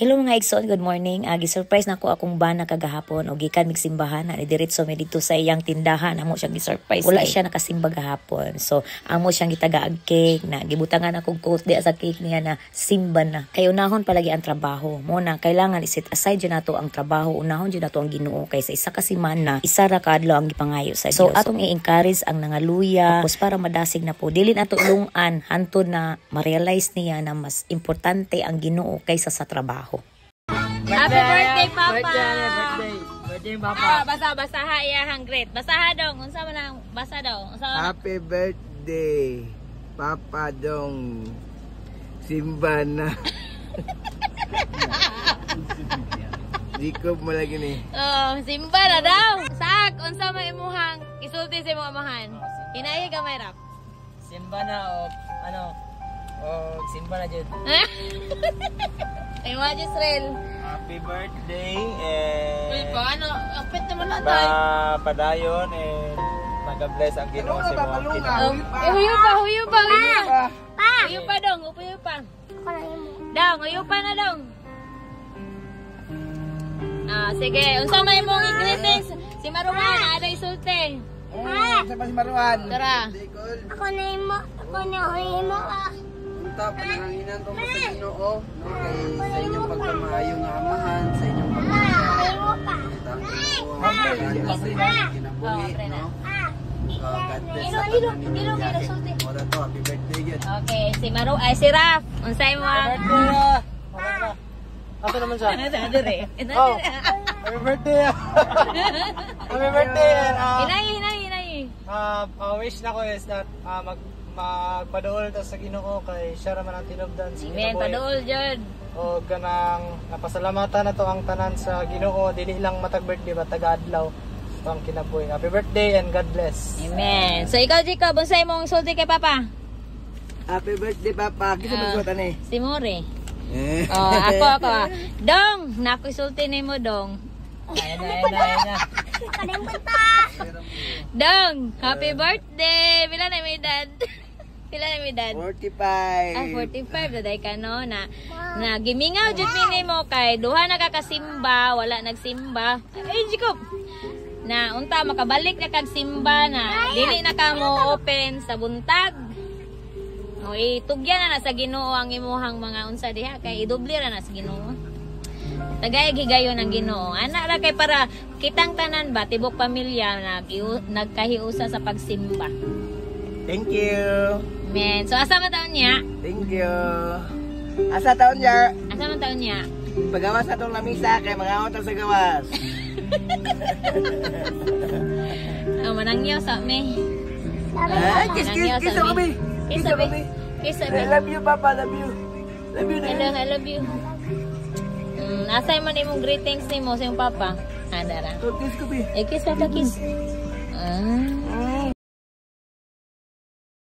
Hello mga igsoon, good morning. Gi-surprise na ko akong bana kagahapon o gikan mig simbahan na diretso mi dito sa iyang tindahan. Amo siyang gi-surprise. Wala siya nakasimba gahapon. So amo siyang gitagaag cake na gibutangan akong quote di sa cake niya na simba na. Kay unahon palagi ang trabaho. Mo na kailangan iset aside jud nato ang trabaho. Unahon jud nato ang Ginoo kay sa isa ka semana isa ra ka adlaw ang gipangayo sa Dios. So atong i-encourage ang nangaluya tapos para madasig na po. Dili nato lungan hantod na ma-realize niya na mas importante ang Ginoo kaysa sa trabaho. Happy birthday, Papa! Birthday, Papa! Basa-basaha iyahang great. Basaha dong. Unsa man ang basa daw? Happy birthday, Papa Dong. Simba na. Di ko mo lagi ni. Oh, simba na daw. Sak, unsa man imuhang isulti sa imong amahan? Hinahi gamay rap. Simba na o simba na jud. Ay, mga Jisrael. Happy birthday and Uy, paano? Apit naman na tayo. padayon and mag-bless ang Ginoo sa mga Huyo pa. Huyo pa dong, huyo pa. Dong, huyo pa na dong. Sige. Unsa may imong greetings? Si Maruhan, ada isulti. Sa pa si Maruan. Tara. Ako na imo ah. Unta pananginan ko sa Ginoo, no kay sa inyong pagkamayo nga amahan, sa inyong pagkamayo. Happy birthday yun. Okay, si Maru ay si Raf. Unsay mo? Asa naman siya? Ano re? Oh, happy birthday! Happy birthday! Hinay. Wish na ko is that magpaduol ta sa Ginoo kay siya ra man ang tinubdan sa Amen, paduol jud. O ganang napasalamatan na to ang tanan sa Ginoo, dili lang matag birthday ba taga-adlaw ito ang kinabuhi. Happy birthday and God bless. Amen. So ikaw Jacob, unsay mong sulti kay Papa? Happy birthday, Papa. Kisa magsuot ani? Si Mori. Oh, ako. Dong, nako isulti nimo dong. Ayan na. Dong, happy birthday. Pila na may dad? 45. 45 daday ka no na gimingaw jud nimo kay duha nakakasimba, wala nagsimba. Ay, Jacob. Na unta makabalik na kag simba na dili na ka mo open sa buntag. O itugyan na sa Ginoo ang imuhang mga unsa diha kay idoble ra na sa Ginoo. Tagay gigayon ang Ginoo. Ana ra kay para kitang tanan ba tibok pamilya nagkahiusa sa pagsimba. Thank you. Men, so asa man taon niya? Thank you. Asa taon niya? Asa man taon niya? Pagawas na itong lamisa kay mga awat sa gawas. Manangyaw sa me. Kiss kami. Kiss sabi. I love you, Papa. Love you. Love you. I love you. Asay man imong greetings nimo sa imong papa. Dara. Kiss ko, Bi. Kiss pa kiss.